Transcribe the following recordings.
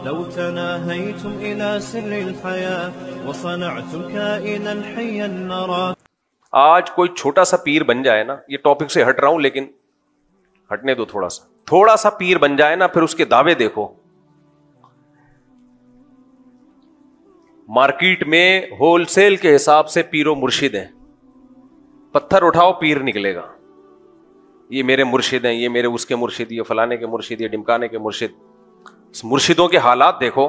لو تناهيتم إلى سر الحياة وصنعتم كائنا حيا نرى. آج کوئی چھوٹا سا پیر بن جائے نا, یہ ٹاپک سے ہٹ رہا ہوں لیکن ہٹنے دو تھوڑا سا پیر بن جائے نا, پھر اس کے دعوے دیکھو. مارکیٹ میں ہول سیل کے حساب سے پیر و مرشد ہیں, پتھر اٹھاؤ پیر نکلے گا. یہ میرے مرشد ہیں, یہ میرے اس کے مرشد, یہ فلانے کے مرشد, یہ ڈمکانے کے مرشد. مرشدوں کے حالات دیکھو.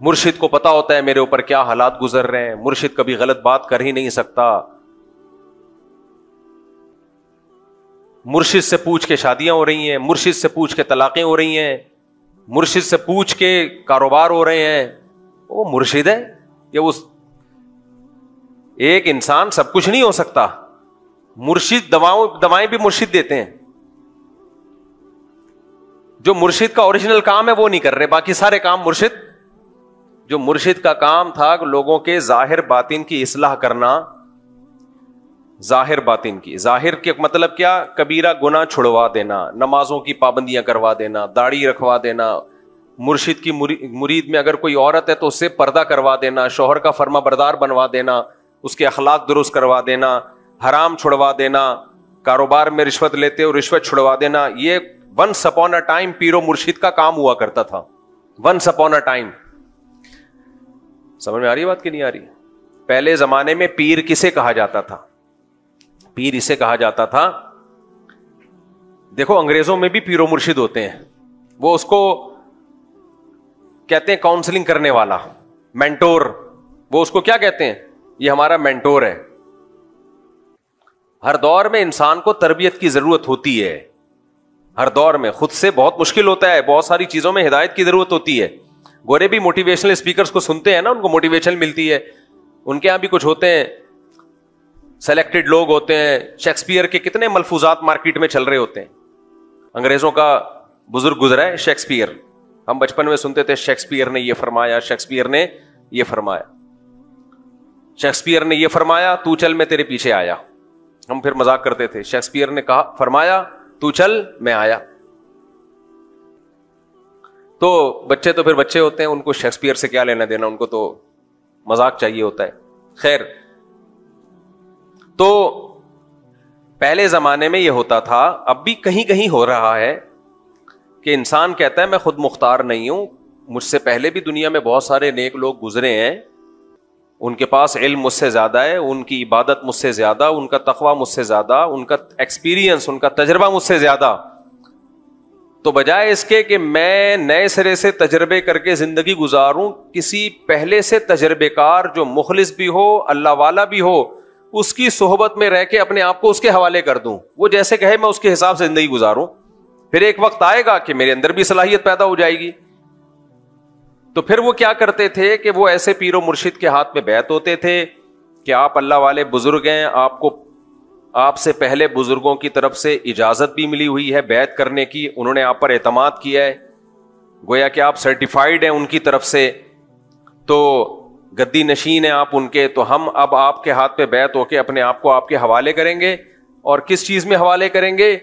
مرشد کو پتا ہوتا ہے میرے اوپر کیا حالات گزر رہے ہیں. مرشد کبھی غلط بات کر ہی نہیں سکتا. مرشد سے پوچھ کے شادیاں ہو رہی ہیں, مرشد سے پوچھ کے طلاقیں ہو رہی ہیں, مرشد سے پوچھ کے کاروبار ہو رہے ہیں. وہ مرشد ہے یا اس ایک انسان سب کچھ نہیں ہو سکتا. مرشد دوائیں بھی مرشد دیتے ہیں. جو مرشد کا اوریجنل کام ہے وہ نہیں کر رہے, باقی سارے کام مرشد. جو مرشد کا کام تھا لوگوں کے ظاہر باطن کی اصلاح کرنا. ظاہر باطن کی, ظاہر کے مطلب کیا, کبیرہ گناہ چھڑوا دینا, نمازوں کی پابندیاں کروا دینا, داڑھی رکھوا دینا. مرشد کی مرید میں اگر کوئی عورت ہے تو اس سے پردہ کروا دینا, شوہر کا فرما بردار بنوا دینا, اس کے اخلاق درست کروا دینا, حرام چھڑوا دینا, کاروبار میں رشوت لیتے ہو رشوت چھڑوا دینا. یہ ونس اپون اے ٹائم پیر و مرشد کا کام ہوا کرتا تھا. Once upon a time. سمجھ میں آ رہی ہے بات کہ نہیں آ رہی؟ پہلے زمانے میں پیر کسے کہا جاتا تھا؟ پیر اسے کہا جاتا تھا, دیکھو انگریزوں میں بھی پیر و مرشد ہوتے ہیں, وہ اس کو کہتے ہیں کاؤنسلنگ کرنے والا, مینٹور. وہ اس کو کیا کہتے ہیں؟ یہ ہمارا مینٹور ہے. ہر دور میں انسان کو تربیت کی ضرورت ہوتی ہے. ہر دور میں خود سے بہت مشکل ہوتا ہے, بہت ساری چیزوں میں ہدایت کی ضرورت ہوتی ہے. گورے بھی موٹیویشنل اسپیکرز کو سنتے ہیں نا, ان کو موٹیویشن ملتی ہے. ان کے یہاں بھی کچھ ہوتے ہیں, سلیکٹڈ لوگ ہوتے ہیں. شیکسپیئر کے کتنے ملفوظات مارکیٹ میں چل رہے ہوتے ہیں. انگریزوں کا بزرگ گزرا ہے شیکسپیئر. ہم بچپن میں سنتے تھے شیکسپیئر نے یہ فرمایا, شیکسپیئر نے یہ فرمایا, شیکسپیئر نے یہ فرمایا, تو چل میں تیرے پیچھے آیا. ہم پھر مذاق کرتے تھے, شیکسپیئر نے کہا فرمایا تو چل میں آیا. تو بچے تو پھر بچے ہوتے ہیں, ان کو شیکسپیئر سے کیا لینا دینا, ان کو تو مذاق چاہیے ہوتا ہے. خیر, تو پہلے زمانے میں یہ ہوتا تھا, اب بھی کہیں کہیں ہو رہا ہے کہ انسان کہتا ہے میں خود مختار نہیں ہوں, مجھ سے پہلے بھی دنیا میں بہت سارے نیک لوگ گزرے ہیں, ان کے پاس علم مجھ سے زیادہ ہے, ان کی عبادت مجھ سے زیادہ, ان کا تقویٰ مجھ سے زیادہ, ان کا ایکسپیرینس, ان کا تجربہ مجھ سے زیادہ. تو بجائے اس کے کہ میں نئے سرے سے تجربے کر کے زندگی گزاروں, کسی پہلے سے تجربے کار جو مخلص بھی ہو, اللہ والا بھی ہو, اس کی صحبت میں رہ کے اپنے آپ کو اس کے حوالے کر دوں. وہ جیسے کہے میں اس کے حساب سے زندگی گزاروں. پھر ایک وقت آئے گا کہ میرے اندر بھی صلاحیت پیدا ہو جائے گی. تو پھر وہ کیا کرتے تھے کہ وہ ایسے پیر و مرشد کے ہاتھ میں بیعت ہوتے تھے کہ آپ اللہ والے بزرگ ہیں, آپ سے پہلے بزرگوں کی طرف سے اجازت بھی ملی ہوئی ہے بیعت کرنے کی, انہوں نے آپ پر اعتماد کیا ہے, گویا کہ آپ سرٹیفائیڈ ہیں ان کی طرف سے, تو گدی نشین ہیں آپ ان کے, تو ہم اب آپ کے ہاتھ پہ بیعت ہو کے اپنے آپ کو آپ کے حوالے کریں گے. اور کس چیز میں حوالے کریں گے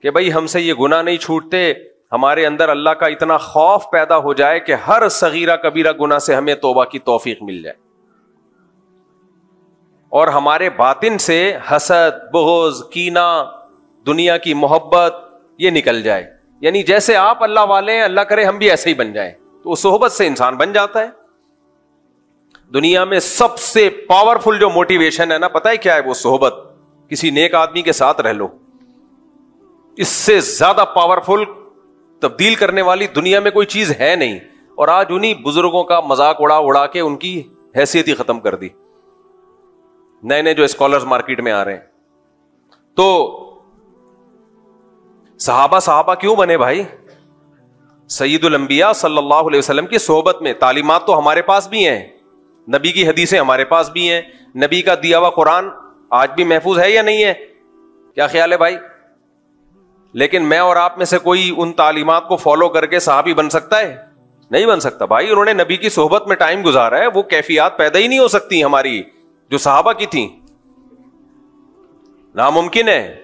کہ بھائی ہم سے یہ گناہ نہیں چھوٹتے, ہمارے اندر اللہ کا اتنا خوف پیدا ہو جائے کہ ہر صغیرہ کبیرہ گناہ سے ہمیں توبہ کی توفیق مل جائے, اور ہمارے باطن سے حسد, بغض, کینہ, دنیا کی محبت یہ نکل جائے. یعنی جیسے آپ اللہ والے ہیں, اللہ کرے ہم بھی ایسے ہی بن جائیں. تو اس صحبت سے انسان بن جاتا ہے. دنیا میں سب سے پاورفل جو موٹیویشن ہے نا, پتہ ہے کیا ہے؟ وہ صحبت. کسی نیک آدمی کے ساتھ رہ لو, اس سے زیادہ پاورفل تبدیل کرنے والی دنیا میں کوئی چیز ہے نہیں. اور آج انہی بزرگوں کا مذاق اڑا کے ان کی حیثیت ہی ختم کر دی. نئے نئے جو اسکالرز مارکیٹ میں آ رہے ہیں, تو صحابہ کیوں بنے بھائی؟ سید الانبیاء صلی اللہ علیہ وسلم کی صحبت میں. تعلیمات تو ہمارے پاس بھی ہیں, نبی کی حدیثیں ہمارے پاس بھی ہیں, نبی کا دیا ہوا قرآن آج بھی محفوظ ہے یا نہیں ہے؟ کیا خیال ہے بھائی؟ لیکن میں اور آپ میں سے کوئی ان تعلیمات کو فالو کر کے صحابی بن سکتا ہے؟ نہیں بن سکتا بھائی. انہوں نے نبی کی صحبت میں ٹائم گزارا ہے, وہ کیفیات پیدا ہی نہیں ہو سکتی ہماری جو صحابہ کی تھیں, ناممکن ہے.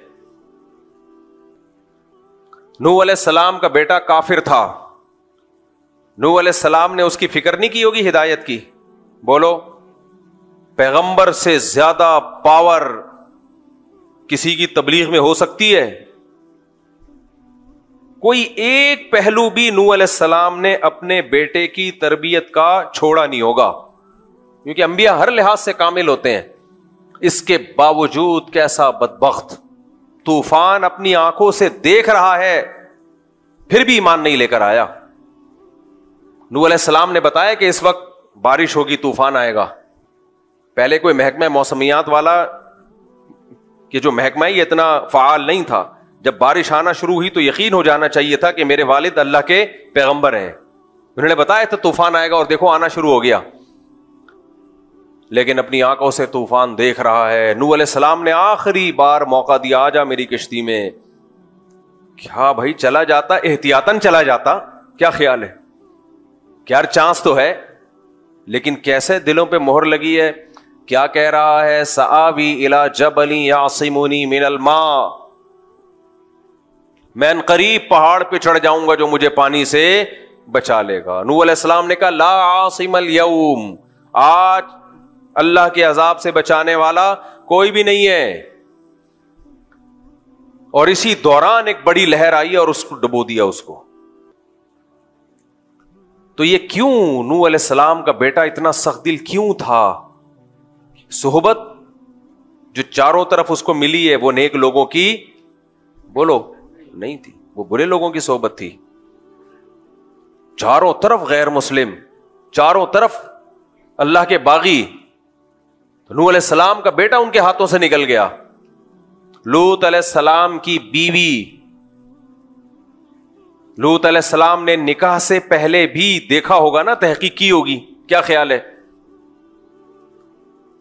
نوح علیہ السلام کا بیٹا کافر تھا, نوح علیہ السلام نے اس کی فکر نہیں کی ہوگی ہدایت کی؟ بولو, پیغمبر سے زیادہ پاور کسی کی تبلیغ میں ہو سکتی ہے؟ کوئی ایک پہلو بھی نوح علیہ السلام نے اپنے بیٹے کی تربیت کا چھوڑا نہیں ہوگا, کیونکہ انبیاء ہر لحاظ سے کامل ہوتے ہیں. اس کے باوجود کیسا بدبخت, طوفان اپنی آنکھوں سے دیکھ رہا ہے پھر بھی ایمان نہیں لے کر آیا. نوح علیہ السلام نے بتایا کہ اس وقت بارش ہوگی, طوفان آئے گا. پہلے کوئی محکمہ موسمیات والا کہ جو محکمہ ہی اتنا فعال نہیں تھا, جب بارش آنا شروع ہوئی تو یقین ہو جانا چاہیے تھا کہ میرے والد اللہ کے پیغمبر ہیں, انہوں نے بتایا تھا طوفان آئے گا, اور دیکھو آنا شروع ہو گیا. لیکن اپنی آنکھوں سے طوفان دیکھ رہا ہے. نوح علیہ السلام نے آخری بار موقع دیا, آ جا میری کشتی میں. کیا بھائی چلا جاتا, احتیاطاً چلا جاتا, کیا خیال ہے کہ یار چانس تو ہے, لیکن کیسے دلوں پہ مہر لگی ہے. کیا کہہ رہا ہے, سآوی الی جبل یعصمنی من الماء, میں ان قریب پہاڑ پہ چڑھ جاؤں گا جو مجھے پانی سے بچا لے گا. نوح علیہ السلام نے کہا لا عاصم اليوم, آج اللہ کے عذاب سے بچانے والا کوئی بھی نہیں ہے. اور اسی دوران ایک بڑی لہر آئی اور اس کو ڈبو دیا اس کو. تو یہ کیوں نوح علیہ السلام کا بیٹا اتنا سخت دل کیوں تھا؟ صحبت جو چاروں طرف اس کو ملی ہے وہ نیک لوگوں کی بولو نہیں تھی, وہ برے لوگوں کی صحبت تھی. چاروں طرف غیر مسلم, چاروں طرف اللہ کے باغی. نوح علیہ السلام کا بیٹا ان کے ہاتھوں سے نکل گیا. لوط علیہ السلام کی بیوی, لوط علیہ السلام نے نکاح سے پہلے بھی دیکھا ہوگا نا, تحقیق کی ہوگی, کیا خیال ہے؟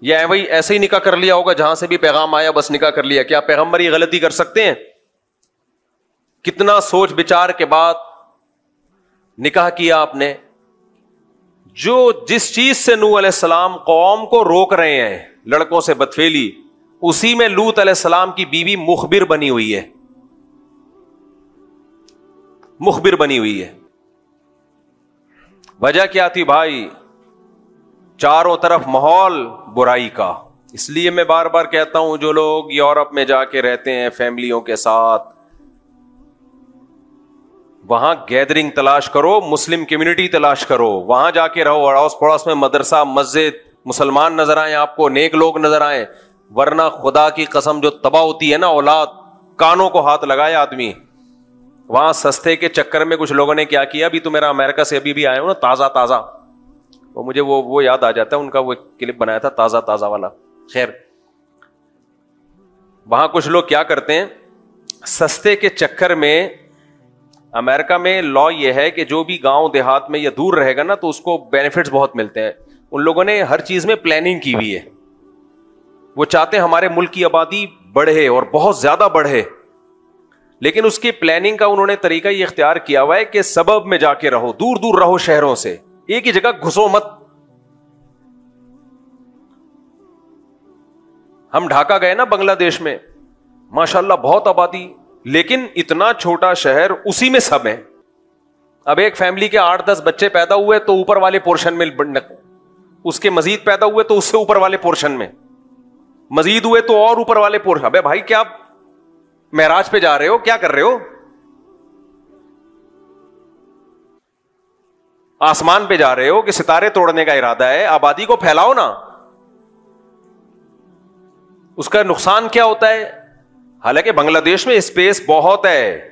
یا وہی ایسے ہی نکاح کر لیا ہوگا, جہاں سے بھی پیغام آیا بس نکاح کر لیا؟ کیا پیغمبر یہ غلطی کر سکتے ہیں؟ کتنا سوچ بچار کے بعد نکاح کیا آپ نے. جو جس چیز سے نوح علیہ السلام قوم کو روک رہے ہیں, لڑکوں سے بدفعلی, اسی میں لوط علیہ السلام کی بیوی مخبر بنی ہوئی ہے, مخبر بنی ہوئی ہے. وجہ کیا تھی بھائی؟ چاروں طرف ماحول برائی کا. اس لیے میں بار بار کہتا ہوں, جو لوگ یورپ میں جا کے رہتے ہیں فیملیوں کے ساتھ, وہاں گیدرنگ تلاش کرو, مسلم کمیونٹی تلاش کرو, وہاں جا کے رہو, اڑوس پڑوس میں مدرسہ, مسجد, مسلمان نظر آئیں آپ کو, نیک لوگ نظر آئیں. ورنہ خدا کی قسم جو تباہ ہوتی ہے نا اولاد, کانوں کو ہاتھ لگائے آدمی. وہاں سستے کے چکر میں کچھ لوگوں نے کیا کیا, ابھی تو میرا امریکہ سے ابھی بھی آیا ہوں نا, تازہ تازہ, وہ مجھے وہ یاد آ جاتا ہے, ان کا وہ کلپ بنایا تھا تازہ تازہ والا. خیر, وہاں کچھ لوگ کیا کرتے ہیں, سستے کے چکر میں, امریکہ میں لا یہ ہے کہ جو بھی گاؤں دیہات میں یا دور رہے گا نا تو اس کو بینیفٹس بہت ملتے ہیں. ان لوگوں نے ہر چیز میں پلاننگ کی ہوئی ہے. وہ چاہتے ہیں ہمارے ملک کی آبادی بڑھے اور بہت زیادہ بڑھے, لیکن اس کی پلاننگ کا انہوں نے طریقہ یہ اختیار کیا ہوا ہے کہ سبب میں جا کے رہو, دور دور رہو شہروں سے, ایک ہی جگہ گھسو مت. ہم ڈھاکہ گئے نا بنگلہ دیش میں, ماشاءاللہ بہت آبادی, لیکن اتنا چھوٹا شہر, اسی میں سب ہیں. اب ایک فیملی کے 8-10 بچے پیدا ہوئے تو اوپر والے پورشن میں, اس کے مزید پیدا ہوئے تو اس سے اوپر والے پورشن میں, مزید ہوئے تو اور اوپر والے پورشن. ابے بھائی کیا معراج پہ جا رہے ہو, کیا کر رہے ہو؟ آسمان پہ جا رہے ہو کہ ستارے توڑنے کا ارادہ ہے؟ آبادی کو پھیلاؤ نا. اس کا نقصان کیا ہوتا ہے؟ حالانکہ بنگلہ دیش میں اسپیس بہت ہے,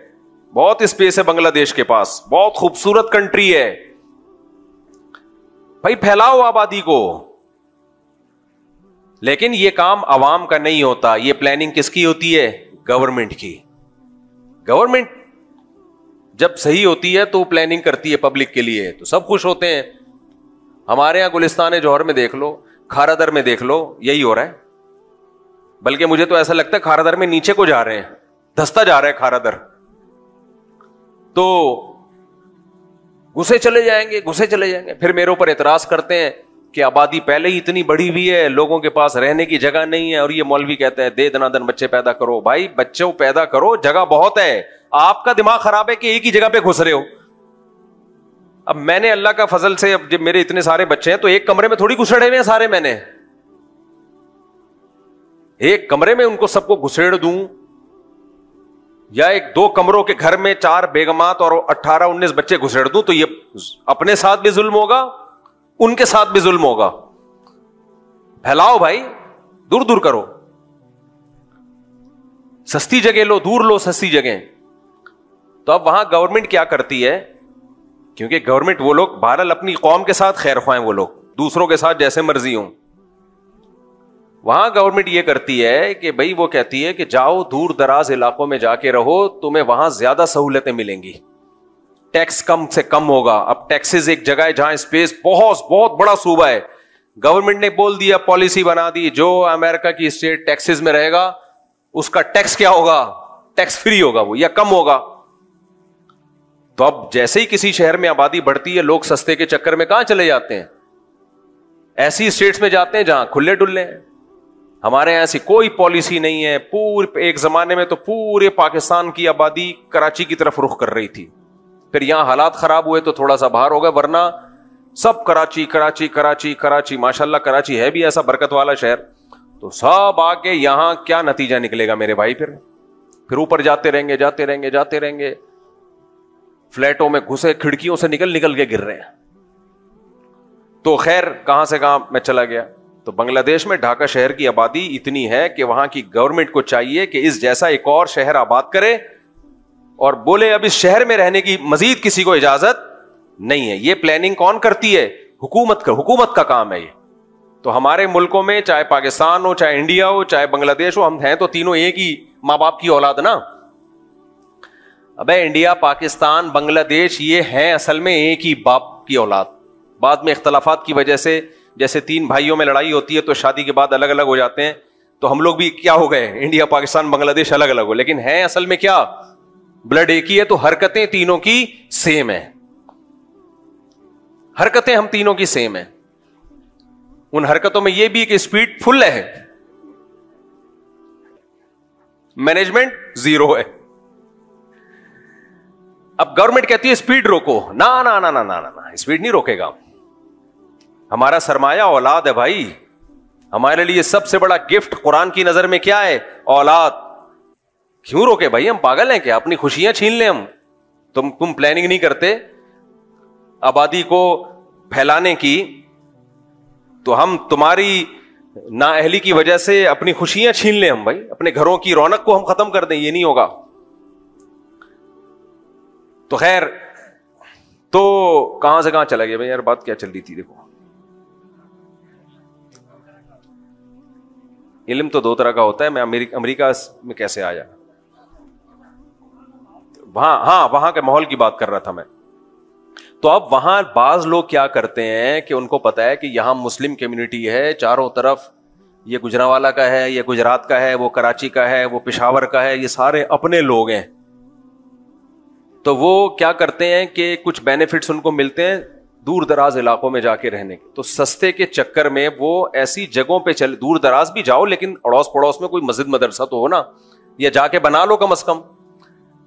بہت اسپیس ہے بنگلہ دیش کے پاس, بہت خوبصورت کنٹری ہے. بھائی پھیلاؤ آبادی کو. لیکن یہ کام عوام کا نہیں ہوتا, یہ پلاننگ کس کی ہوتی ہے؟ گورنمنٹ کی. گورنمنٹ جب صحیح ہوتی ہے تو پلاننگ کرتی ہے پبلک کے لیے, تو سب خوش ہوتے ہیں. ہمارے یہاں گلستان جوہر میں دیکھ لو, کھارا در میں دیکھ لو, یہی ہو رہا ہے. بلکہ مجھے تو ایسا لگتا ہے کھارا در میں نیچے کو جا رہے ہیں, دھستا جا رہا ہے کھارا در. تو گھسے چلے جائیں گے, گھسے چلے جائیں گے. پھر میرے اوپر اعتراض کرتے ہیں کہ آبادی پہلے ہی اتنی بڑی ہوئی ہے, لوگوں کے پاس رہنے کی جگہ نہیں ہے, اور یہ مولوی کہتے ہیں دے دنا دن بچے پیدا کرو. بھائی بچوں پیدا کرو, جگہ بہت ہے, آپ کا دماغ خراب ہے کہ ایک ہی جگہ پہ گھس رہے ہو. اب میں نے اللہ کا فضل سے, اب جب میرے اتنے سارے بچے ہیں تو ایک کمرے میں تھوڑی گھسڑے ہوئے ہیں سارے, میں نے ایک کمرے میں ان کو سب کو گھسیڑ دوں, یا ایک 2 کمروں کے گھر میں 4 بیگمات اور 18-19 بچے گھسیڑ دوں, تو یہ اپنے ساتھ بھی ظلم ہوگا, ان کے ساتھ بھی ظلم ہوگا. پھیلاؤ بھائی, دور دور کرو, سستی جگہ لو, دور لو سستی جگہ. تو اب وہاں گورنمنٹ کیا کرتی ہے, کیونکہ گورنمنٹ وہ لوگ بہرحال اپنی قوم کے ساتھ خیر خواہ ہیں, وہ لوگ دوسروں کے ساتھ جیسے مرضی ہوں. وہاں گورنمنٹ یہ کرتی ہے کہ بھائی وہ کہتی ہے کہ جاؤ دور دراز علاقوں میں جا کے رہو, تمہیں وہاں زیادہ سہولتیں ملیں گی, ٹیکس کم سے کم ہوگا. اب ٹیکسز ایک جگہ ہے جہاں اسپیس بہت بڑا صوبہ ہے, گورنمنٹ نے بول دیا, پالیسی بنا دی, جو امریکہ کی اسٹیٹ ٹیکسز میں رہے گا اس کا ٹیکس کیا ہوگا, ٹیکس فری ہوگا وہ یا کم ہوگا. تو اب جیسے ہی کسی شہر میں آبادی بڑھتی ہے, لوگ سستے کے چکر میں کہاں چلے جاتے ہیں, ایسی اسٹیٹس میں جاتے ہیں جہاں کھلے ڈلے ہیں. ہمارے یہاں ایسی کوئی پالیسی نہیں ہے. ایک زمانے میں تو پورے پاکستان کی آبادی کراچی کی طرف رخ کر رہی تھی, پھر یہاں حالات خراب ہوئے تو تھوڑا سا باہر ہو گئے, ورنہ سب کراچی کراچی کراچی کراچی. ماشاءاللہ کراچی ہے بھی ایسا برکت والا شہر, تو سب آ کے یہاں کیا نتیجہ نکلے گا میرے بھائی, پھر اوپر جاتے رہیں گے جاتے رہیں گے جاتے رہیں گے, فلیٹوں میں گھسے, کھڑکیوں سے نکل کے گر رہے ہیں. تو خیر کہاں سے کہاں میں چلا گیا. تو بنگلہ دیش میں ڈھاکہ شہر کی آبادی اتنی ہے کہ وہاں کی گورنمنٹ کو چاہیے کہ اس جیسا ایک اور شہر آباد کرے, اور بولے اب اس شہر میں رہنے کی مزید کسی کو اجازت نہیں ہے. یہ پلاننگ کون کرتی ہے, حکومت کا کام ہے یہ. تو ہمارے ملکوں میں چاہے پاکستان ہو, چاہے انڈیا ہو, چاہے بنگلہ دیش ہو, ہم ہیں تو تینوں ایک ہی ماں باپ کی اولاد نا. ابے انڈیا, پاکستان, بنگلہ دیش یہ ہیں اصل میں ایک ہی باپ کی اولاد. بعد میں اختلافات کی وجہ سے, جیسے 3 بھائیوں میں لڑائی ہوتی ہے تو شادی کے بعد الگ الگ ہو جاتے ہیں, تو ہم لوگ بھی کیا ہو گئے, انڈیا پاکستان بنگلہ دیش الگ الگ ہو, لیکن ہیں اصل میں کیا, بلڈ ایک ہی ہے. تو حرکتیں تینوں کی سیم ہیں, حرکتیں ہم تینوں کی سیم ہیں. ان حرکتوں میں یہ بھی کہ اسپیڈ فل ہے, مینجمنٹ 0 ہے. اب گورنمنٹ کہتی ہے اسپیڈ روکو, نا نا نا نا نا نا, اسپیڈ نہیں روکے گا. ہمارا سرمایہ اولاد ہے بھائی, ہمارے لیے سب سے بڑا گفٹ قرآن کی نظر میں کیا ہے, اولاد. کیوں روکے بھائی, ہم پاگل ہیں کیا, اپنی خوشیاں چھین لیں ہم. تم پلاننگ نہیں کرتے آبادی کو پھیلانے کی, تو ہم تمہاری نااہلی کی وجہ سے اپنی خوشیاں چھین لیں ہم بھائی, اپنے گھروں کی رونق کو ہم ختم کر دیں, یہ نہیں ہوگا. تو خیر, تو کہاں سے کہاں چلا گیا بھائی یار, بات کیا چل رہی تھی. دیکھو علم تو 2 طرح کا ہوتا ہے. میں امریکہ میں کیسے آیا, وہاں کے ماحول کی بات کر رہا تھا میں. تو اب وہاں بعض لوگ کیا کرتے ہیں کہ ان کو پتا ہے کہ یہاں مسلم کمیونٹی ہے چاروں طرف, یہ گجرانوالا کا ہے, یہ گجرات کا ہے, وہ کراچی کا ہے, وہ پشاور کا ہے, یہ سارے اپنے لوگ ہیں. تو وہ کیا کرتے ہیں کہ کچھ بینیفٹس ان کو ملتے ہیں دور دراز علاقوں میں جا کے رہنے کے, تو سستے کے چکر میں وہ ایسی جگہوں پہ چلے, دور دراز بھی جاؤ لیکن اڑوس پڑوس میں کوئی مسجد مدرسہ تو ہو نا, یا جا کے بنا لو کم از کم.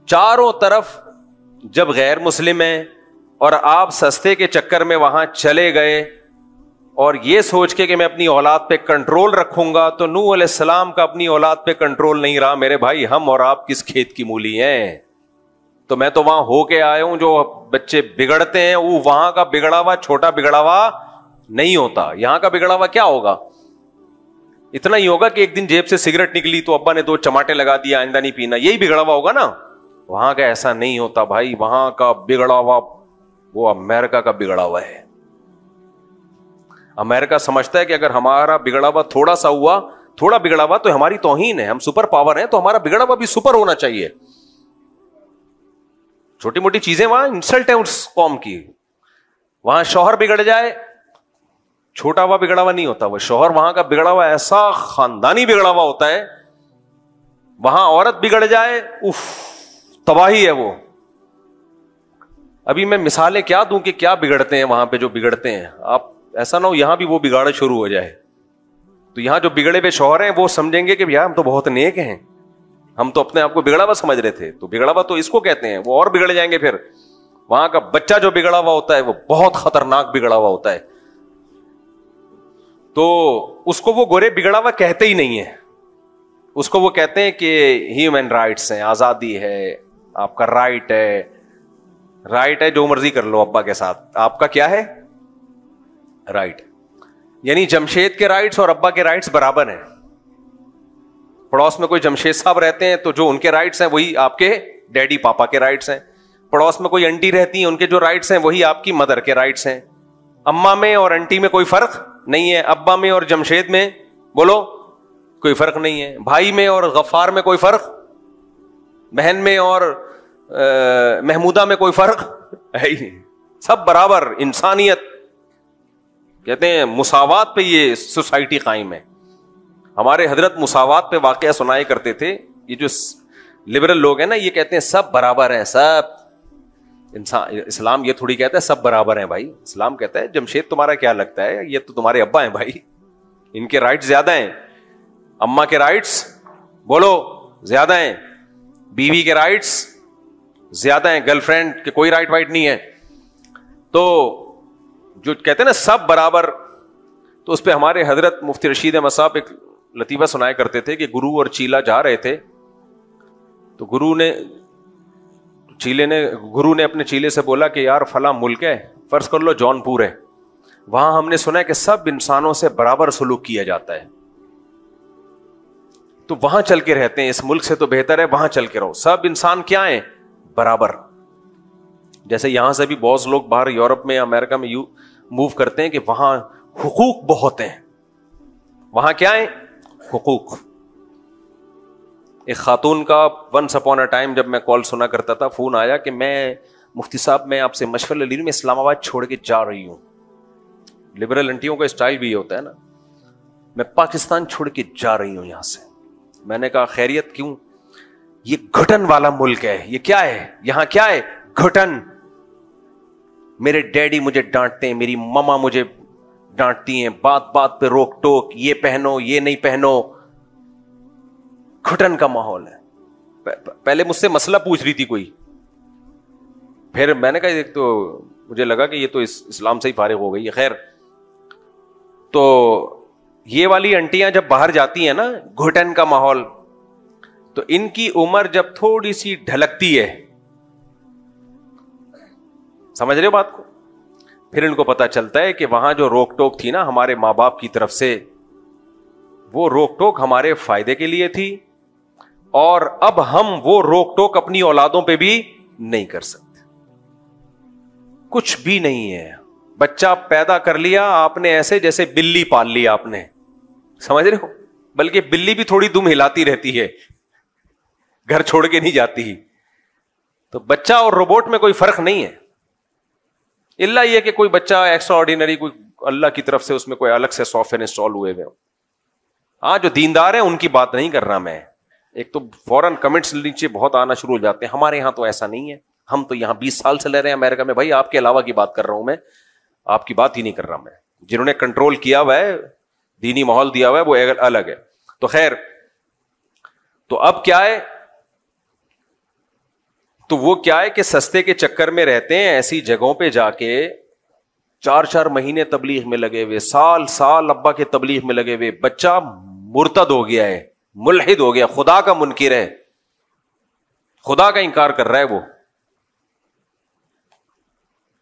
چاروں طرف جب غیر مسلم ہیں اور آپ سستے کے چکر میں وہاں چلے گئے اور یہ سوچ کے کہ میں اپنی اولاد پہ کنٹرول رکھوں گا, تو نوح علیہ السلام کا اپنی اولاد پہ کنٹرول نہیں رہا میرے بھائی. ہم اور آپ کس کھیت کی مولی ہیں. تو میں تو وہاں ہو کے آیا ہوں, جو بچے بگڑتے ہیں وہ وہاں کا بگڑا ہوا چھوٹا بگڑا ہوا نہیں ہوتا. یہاں کا بگڑا ہوا کیا ہوگا, اتنا ہی ہوگا کہ ایک دن جیب سے سگریٹ نکلی تو ابا نے 2 چماٹے لگا دیا, آئندہ نہیں پینا, یہی بگڑا ہوا ہوگا نا. وہاں کا ایسا نہیں ہوتا بھائی, وہاں کا بگڑا ہوا وہ امریکہ کا بگڑا ہوا ہے. امریکہ سمجھتا ہے کہ اگر ہمارا بگڑا ہوا تھوڑا سا ہوا, تھوڑا بگڑا ہوا تو ہماری توہین ہے, ہم سپر پاور ہیں, تو ہمارا بگڑا ہوا بھی سپر ہونا چاہیے. چھوٹی موٹی چیزیں وہاں انسلٹ ہے اس قوم کی. وہاں شوہر بگڑ جائے, چھوٹا ہوا بگڑا ہوا نہیں ہوتا, وہ شوہر وہاں کا بگڑا ہوا ایسا خاندانی بگڑا ہوا ہوتا ہے. وہاں عورت بگڑ جائے, اف, تباہی ہے وہ. ابھی میں مثالیں کیا دوں کہ کیا بگڑتے ہیں وہاں پہ جو بگڑتے ہیں. آپ ایسا نہ ہو یہاں بھی وہ بگاڑ شروع ہو جائے. تو یہاں جو بگڑے ہوئے شوہر ہیں وہ سمجھیں گے کہ یار ہم تو بہت نیک ہیں, ہم تو اپنے آپ کو بگڑا ہوا سمجھ رہے تھے, تو بگڑا ہوا تو اس کو کہتے ہیں, وہ اور بگڑ جائیں گے. پھر وہاں کا بچہ جو بگڑا ہوا ہوتا ہے وہ بہت خطرناک بگڑا ہوا ہوتا ہے, تو اس کو وہ گورے بگڑا ہوا کہتے ہی نہیں ہے, اس کو وہ کہتے ہیں کہ ہیومن رائٹس ہیں, آزادی ہے, آپ کا رائٹ ہے, رائٹ ہے جو مرضی کر لو ابا کے ساتھ, آپ کا کیا ہے رائٹ. یعنی جمشید کے رائٹس اور ابا کے رائٹس برابر ہیں. پڑوس میں کوئی جمشید صاحب رہتے ہیں تو جو ان کے رائٹس ہیں وہی آپ کے ڈیڈی پاپا کے رائٹس ہیں. پڑوس میں کوئی انٹی رہتی ہیں, ان کے جو رائٹس ہیں وہی آپ کی مدر کے رائٹس ہیں. اماں میں اور انٹی میں کوئی فرق نہیں ہے, ابا میں اور جمشید میں بولو کوئی فرق نہیں ہے, بھائی میں اور غفار میں کوئی فرق, بہن میں اور محمودہ میں کوئی فرق ہے ہی نہیں, سب برابر. انسانیت کہتے ہیں مساوات پہ یہ سوسائٹی قائم ہے. ہمارے حضرت مساوات پہ واقعہ سنائے کرتے تھے. یہ جو لبرل لوگ ہیں نا یہ کہتے ہیں سب برابر ہیں, سب انسان. اسلام یہ تھوڑی کہتا ہے سب برابر ہیں بھائی. اسلام کہتا ہے جمشید تمہارا کیا لگتا ہے, یہ تو تمہارے ابا ہیں بھائی, ان کے رائٹس زیادہ ہیں, اماں کے رائٹس بولو زیادہ ہیں, بیوی کے رائٹس زیادہ ہیں, گرل فرینڈ کے کوئی رائٹ وائٹ نہیں ہے. تو جو کہتے ہیں نا سب برابر, تو اس پہ ہمارے حضرت مفتی رشید احمد صاحب ایک لطیفہ سنایا کرتے تھے کہ گرو اور چیلا جا رہے تھے, تو گرو نے اپنے چیلے سے بولا کہ یار فلاں ملک ہے, فرض کر لو جون پور ہے, وہاں ہم نے سنا ہے کہ سب انسانوں سے برابر سلوک کیا جاتا ہے, تو وہاں چل کے رہتے ہیں, اس ملک سے تو بہتر ہے وہاں چل کے رہو, سب انسان کیا ہیں برابر. جیسے یہاں سے بھی بہت لوگ باہر یورپ میں امریکہ میں موو کرتے ہیں کہ وہاں حقوق بہت ہیں, وہاں کیا ہیں حقوق. ایک خاتون کا ونس اپون اے ٹائم جب میں کال سنا کرتا تھا, فون آیا کہ میں مفتی صاحب میں آپ سے مشورہ لے رہی ہوں, میں اسلام آباد چھوڑ کے جا رہی ہوں. لبرل انٹیوں کا اسٹائل بھی یہ ہوتا ہے نا, میں پاکستان چھوڑ کے جا رہی ہوں یہاں سے. میں نے کہا خیریت کیوں؟ یہ گھٹن والا ملک ہے. یہ کیا ہے یہاں, کیا ہے گھٹن. میرے ڈیڈی مجھے ڈانٹتے ہیں, میری ماما مجھے ڈانٹتی ہیں, بات بات پہ روک ٹوک, یہ پہنو یہ نہیں پہنو, گھٹن کا ماحول ہے. پہلے مجھ سے مسئلہ پوچھ رہی تھی کوئی, پھر میں نے کہا ایک تو مجھے لگا کہ یہ تو اسلام سے ہی فارغ ہو گئی ہے. خیر, تو یہ والی انٹیاں جب باہر جاتی ہیں نا, گھٹن کا ماحول, تو ان کی عمر جب تھوڑی سی ڈھلکتی ہے, سمجھ رہے ہو بات کو, پھر ان کو پتا چلتا ہے کہ وہاں جو روک ٹوک تھی نا ہمارے ماں باپ کی طرف سے, وہ روک ٹوک ہمارے فائدے کے لیے تھی, اور اب ہم وہ روک ٹوک اپنی اولادوں پہ بھی نہیں کر سکتے. کچھ بھی نہیں ہے, بچہ پیدا کر لیا آپ نے ایسے جیسے بلی پال لیا آپ نے, سمجھ رہے ہو, بلکہ بلی بھی تھوڑی دم ہلاتی رہتی ہے, گھر چھوڑ کے نہیں جاتی. تو بچہ اور روبوٹ میں کوئی فرق نہیں ہے, الا یہ کہ کوئی بچہ ایکسٹرا آرڈینری کوئی اللہ کی طرف سے اس میں کوئی الگ سے سافٹ ویئر انسٹال ہوئے ہوئے. ہاں جو دیندار ہیں ان کی بات نہیں کر رہا میں. ایک تو فوراً کمنٹس نیچے بہت آنا شروع ہو جاتے ہیں, ہمارے یہاں تو ایسا نہیں ہے, ہم تو یہاں 20 سال سے رہ رہے ہیں امریکہ میں. بھائی آپ کے علاوہ کی بات کر رہا ہوں میں, آپ کی بات ہی نہیں کر رہا میں. جنہوں نے کنٹرول کیا ہوا ہے, دینی ماحول دیا ہوا ہے, وہ الگ ہے. تو خیر, تو اب کیا ہے, تو وہ کیا ہے کہ سستے کے چکر میں رہتے ہیں, ایسی جگہوں پہ جا کے 4 مہینے تبلیغ میں لگے ہوئے, سال ابا کے تبلیغ میں لگے ہوئے. بچہ مرتد ہو گیا ہے, ملحد ہو گیا, خدا کا منکر ہے, خدا کا انکار کر رہا ہے وہ,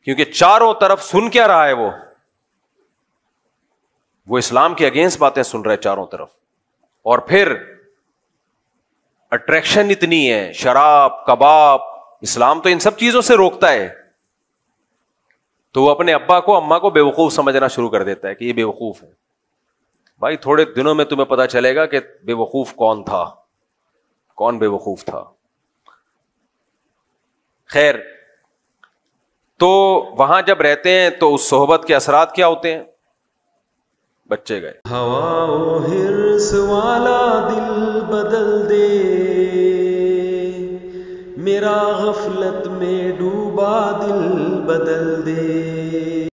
کیونکہ چاروں طرف سن کیا رہا ہے وہ اسلام کے اگینسٹ باتیں سن رہا ہے چاروں طرف. اور پھر اٹریکشن اتنی ہے, شراب کباب, اسلام تو ان سب چیزوں سے روکتا ہے. تو وہ اپنے ابا کو اماں کو بیوقوف سمجھنا شروع کر دیتا ہے کہ یہ بیوقوف ہے. بھائی تھوڑے دنوں میں تمہیں پتا چلے گا کہ بیوقوف کون تھا, کون بیوقوف تھا. خیر, تو وہاں جب رہتے ہیں تو اس صحبت کے اثرات کیا ہوتے ہیں؟ بچے گئے. ہوا و حرص والا دل بدل دے, میرا غفلت میں ڈوبا دل بدل دے.